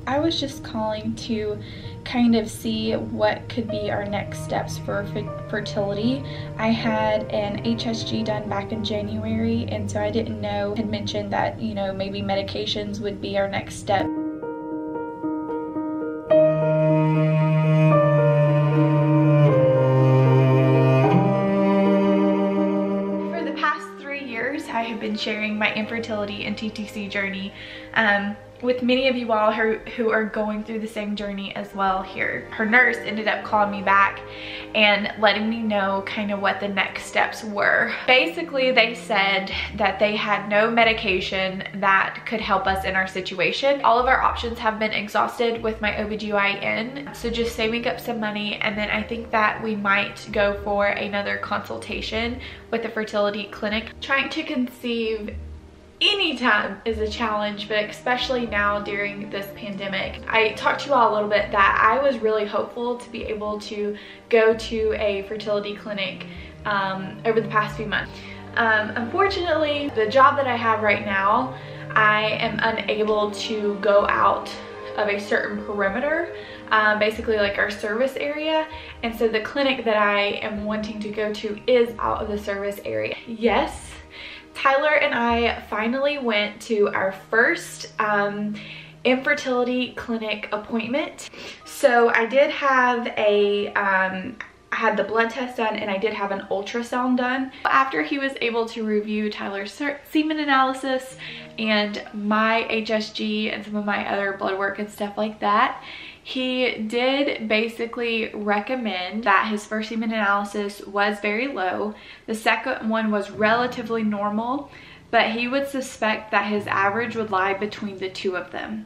I was just calling to kind of see what could be our next steps for fertility. I had an HSG done back in January, and so I didn't know, had mentioned that, you know, maybe medications would be our next step. I have been sharing my infertility and TTC journey with many of you all who are going through the same journey as well here. Her nurse ended up calling me back and letting me know kind of what the next steps were. Basically, they said that they had no medication that could help us in our situation. All of our options have been exhausted with my OBGYN, so just saving up some money, and then I think that we might go for another consultation with the fertility clinic. Trying to conceive anytime is a challenge, but especially now during this pandemic. I talked to you all a little bit that I was really hopeful to be able to go to a fertility clinic over the past few months. Unfortunately, the job that I have right now, I am unable to go out of a certain perimeter, basically like our service area, and so the clinic that I am wanting to go to is out of the service area. Yes, Tyler and I finally went to our first infertility clinic appointment. So I did have I had the blood test done, and I did have an ultrasound done. After he was able to review Tyler's semen analysis and my HSG and some of my other blood work and stuff like that, he did basically recommend that his first semen analysis was very low. The second one was relatively normal, but he would suspect that his average would lie between the two of them.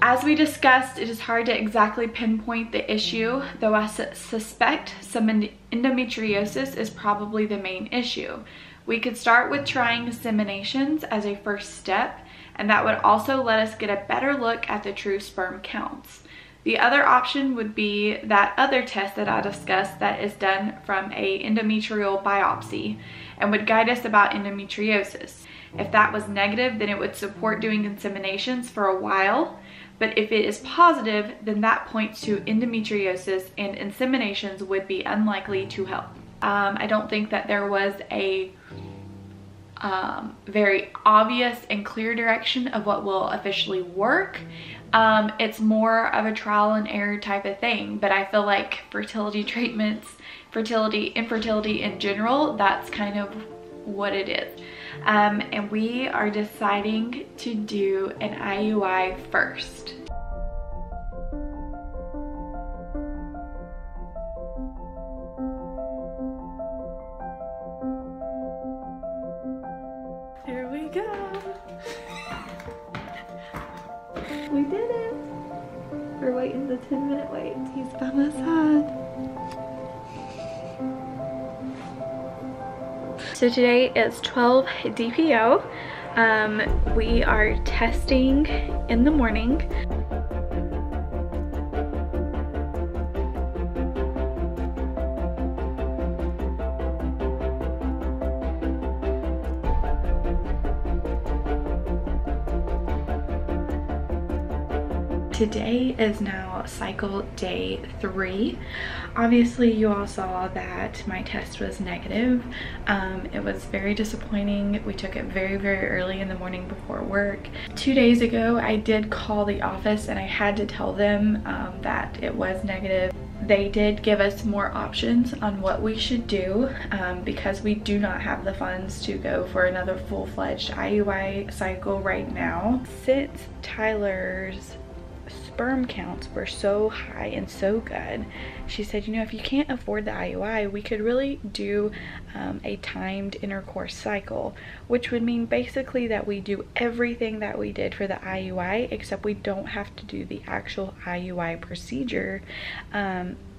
As we discussed, it is hard to exactly pinpoint the issue, though I suspect some endometriosis is probably the main issue. We could start with trying inseminations as a first step, and that would also let us get a better look at the true sperm counts. The other option would be that other test that I discussed that is done from a endometrial biopsy and would guide us about endometriosis. If that was negative, then it would support doing inseminations for a while, but if it is positive, then that points to endometriosis, and inseminations would be unlikely to help. I don't think that there was a very obvious and clear direction of what will officially work. It's more of a trial and error type of thing, but I feel like fertility treatments, infertility in general, that's kind of what it is. And we are deciding to do an IUI first. Here we go. We did it. We're waiting the 10-minute wait. He's by my side. So today is 12 DPO. We are testing in the morning. Today is now cycle day 3. Obviously you all saw that my test was negative. It was very disappointing. We took it very early in the morning before work. 2 days ago I did call the office and I had to tell them that it was negative. They did give us more options on what we should do because we do not have the funds to go for another full-fledged IUI cycle right now. Since Tyler's sperm counts were so high and so good, she said, you know, if you can't afford the IUI, we could really do a timed intercourse cycle, which would mean basically that we do everything that we did for the IUI, except we don't have to do the actual IUI procedure,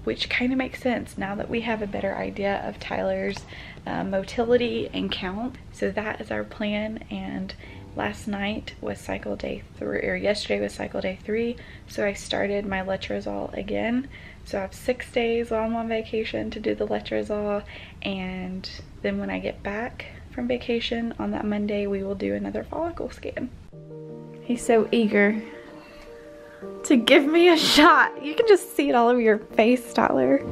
which kind of makes sense now that we have a better idea of Tyler's motility and count. So that is our plan, and last night was cycle day 3, or yesterday was cycle day 3, so I started my letrozole again. So I have 6 days while I'm on vacation to do the letrozole, and then when I get back from vacation on that Monday, we will do another follicle scan. He's so eager. to give me a shot. You can just see it all over your face, Tyler.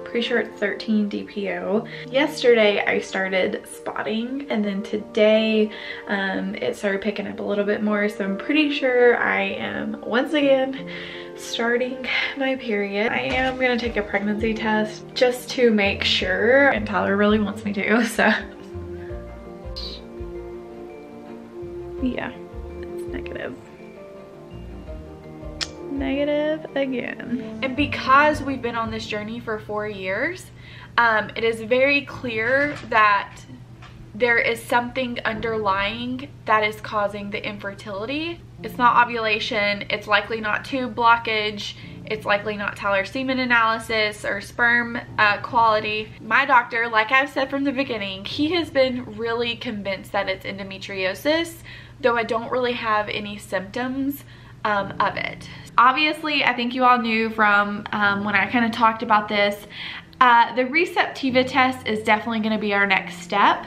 Pretty sure it's 13 DPO. Yesterday I started spotting, and then today it started picking up a little bit more, so I'm pretty sure I am once again starting my period. I am gonna take a pregnancy test just to make sure, and Tyler really wants me to, so yeah, it's negative. Negative again. And because we've been on this journey for 4 years, it is very clear that there is something underlying that is causing the infertility. It's not ovulation, it's likely not tube blockage, it's likely not Tyler semen analysis or sperm quality. My doctor, like I've said from the beginning, he has been really convinced that it's endometriosis, though I don't really have any symptoms of it. Obviously, I think you all knew from when I kind of talked about this, the receptiva test is definitely going to be our next step.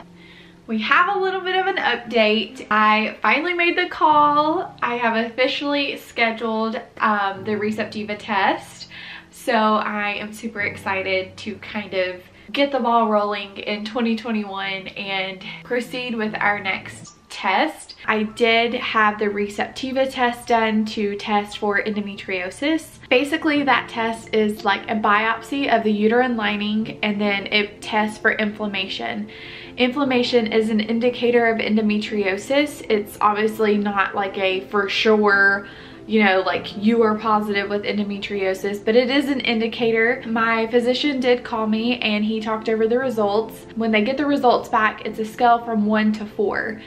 We have a little bit of an update. I finally made the call. I have officially scheduled the receptiva test. So I am super excited to kind of get the ball rolling in 2021 and proceed with our next test. I did have the receptiva test done to test for endometriosis. Basically, that test is like a biopsy of the uterine lining, and then it tests for inflammation. Inflammation is an indicator of endometriosis. It's obviously not like a for sure, you know, like you are positive with endometriosis, but it is an indicator. My physician did call me and he talked over the results. When they get the results back, it's a scale from 1 to 4.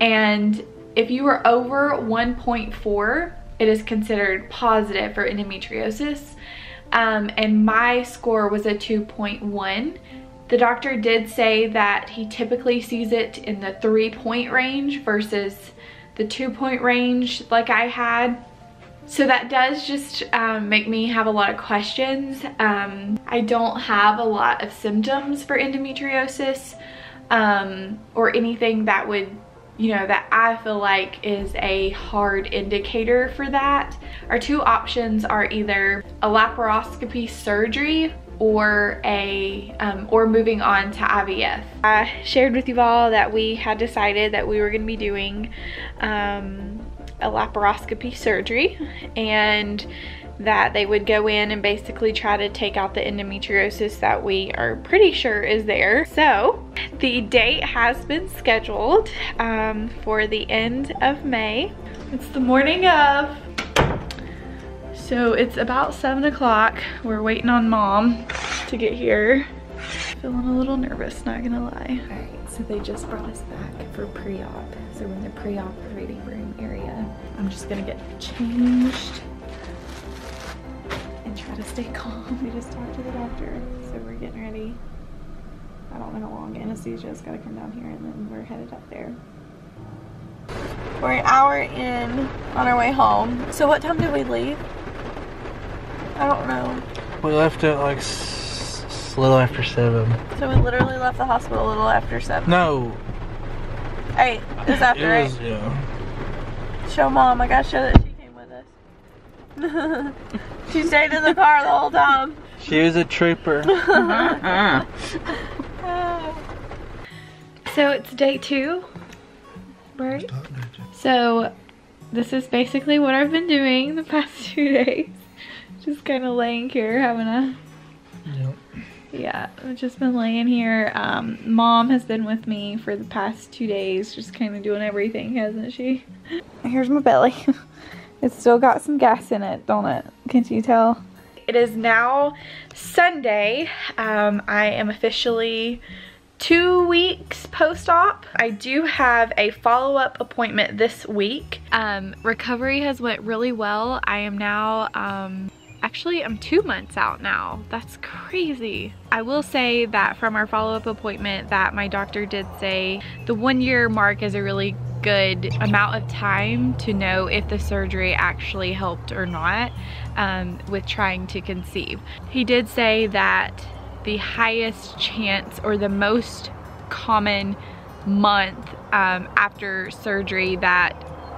And if you are over 1.4, it is considered positive for endometriosis. And my score was a 2.1. The doctor did say that he typically sees it in the 3-point range versus the 2-point range like I had. So that does just make me have a lot of questions. I don't have a lot of symptoms for endometriosis or anything that would, you know, that I feel like is a hard indicator for that. Our two options are either a laparoscopy surgery or or moving on to IVF. I shared with you all that we had decided that we were going to be doing a laparoscopy surgery, and that they would go in and basically try to take out the endometriosis that we are pretty sure is there. So the date has been scheduled for the end of May. It's the morning of, so it's about 7 o'clock. We're waiting on Mom to get here. Feeling a little nervous, not gonna lie. All right, so they just brought us back for pre-op. So we're in the pre-operating room area. I'm just gonna get changed and try to stay calm. We just talked to the doctor, so we're getting ready. I don't know how long anesthesia's gotta come down here, and then we're headed up there. We're an hour in on our way home. So what time did we leave? I don't know. We left at like a little after 7. So we literally left the hospital a little after 7. No. 8. It's after 8. Yeah. Show Mom. I gotta show that she came with us. She stayed in the car the whole time. She was a trooper. So it's day 2, right? So this is basically what I've been doing the past 2 days. Just kind of laying here having a... Yep. Yeah, I've just been laying here. Mom has been with me for the past 2 days, just kind of doing everything, hasn't she? Here's my belly. It's still got some gas in it, don't it? Can't you tell? It is now Sunday. I am officially 2 weeks post-op. I do have a follow-up appointment this week. Recovery has went really well. I am now, actually, I'm 2 months out now. That's crazy. I will say that from our follow-up appointment that my doctor did say the 1-year mark is a really good amount of time to know if the surgery actually helped or not with trying to conceive. He did say that the highest chance or the most common month after surgery that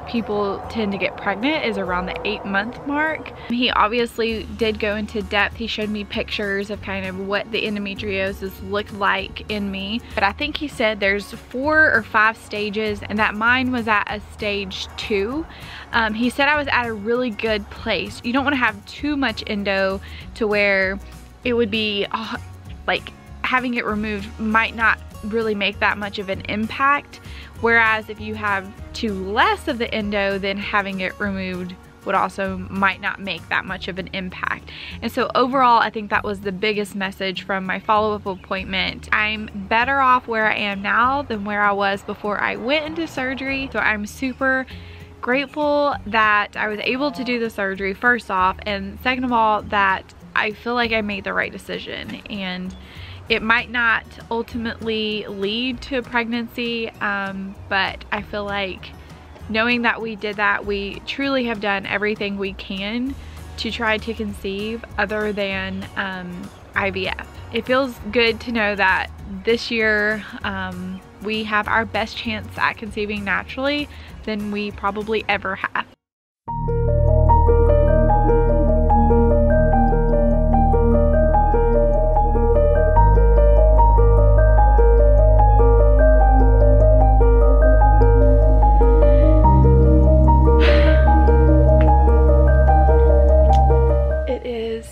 people tend to get pregnant is around the 8-month mark. He obviously did go into depth. He showed me pictures of kind of what the endometriosis looked like in me. But I think he said there's 4 or 5 stages, and that mine was at a stage 2. He said I was at a really good place. You don't want to have too much endo to where it would be like having it removed might not really make that much of an impact, whereas if you have too less of the endo, then having it removed would also might not make that much of an impact. And so overall, I think that was the biggest message from my follow-up appointment. I'm better off where I am now than where I was before I went into surgery, so I'm super grateful that I was able to do the surgery, first off, and second of all, that I feel like I made the right decision. And it might not ultimately lead to a pregnancy, but I feel like knowing that we did that, we truly have done everything we can to try to conceive other than IVF. It feels good to know that this year we have our best chance at conceiving naturally than we probably ever have.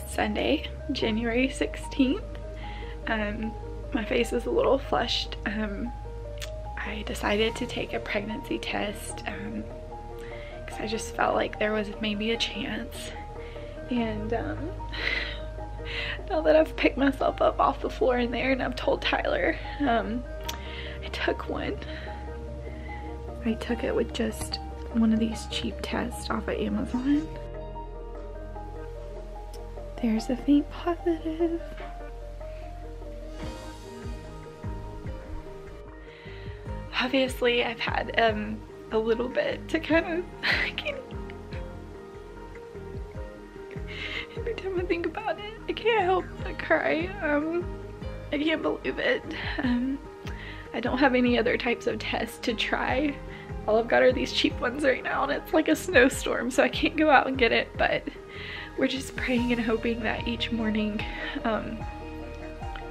Sunday, January 16th. My face is a little flushed. I decided to take a pregnancy test because I just felt like there was maybe a chance. And now that I've picked myself up off the floor in there and I've told Tyler, I took one. I took it with just one of these cheap tests off of Amazon. There's a faint positive. Obviously, I've had a little bit to kind of, every time I think about it, I can't help but cry. I can't believe it. I don't have any other types of tests to try. All I've got are these cheap ones right now, and it's like a snowstorm, so I can't go out and get it, but we're just praying and hoping that each morning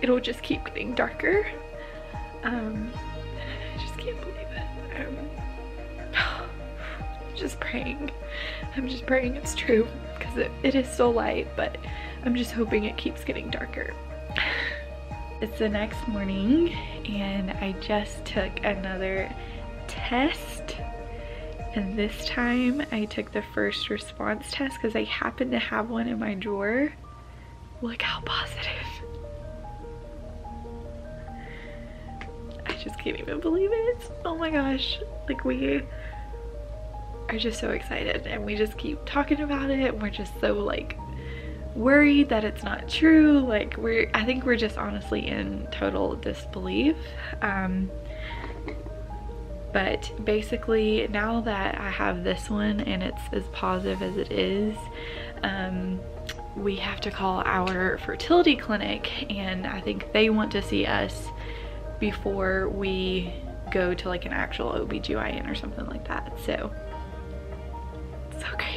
it'll just keep getting darker. I just can't believe it. I'm just praying. I'm just praying it's true, because it is so light, but I'm just hoping it keeps getting darker. It's the next morning, and I just took another test. And this time I took the first response test because I happened to have one in my drawer. Look how positive. I just can't even believe it. Oh my gosh. Like, we are just so excited, and we just keep talking about it, and we're just so like worried that it's not true. Like, I think we're just honestly in total disbelief. But basically, now that I have this one and it's as positive as it is, we have to call our fertility clinic, and I think they want to see us before we go to like an actual OBGYN or something like that. So, it's so crazy.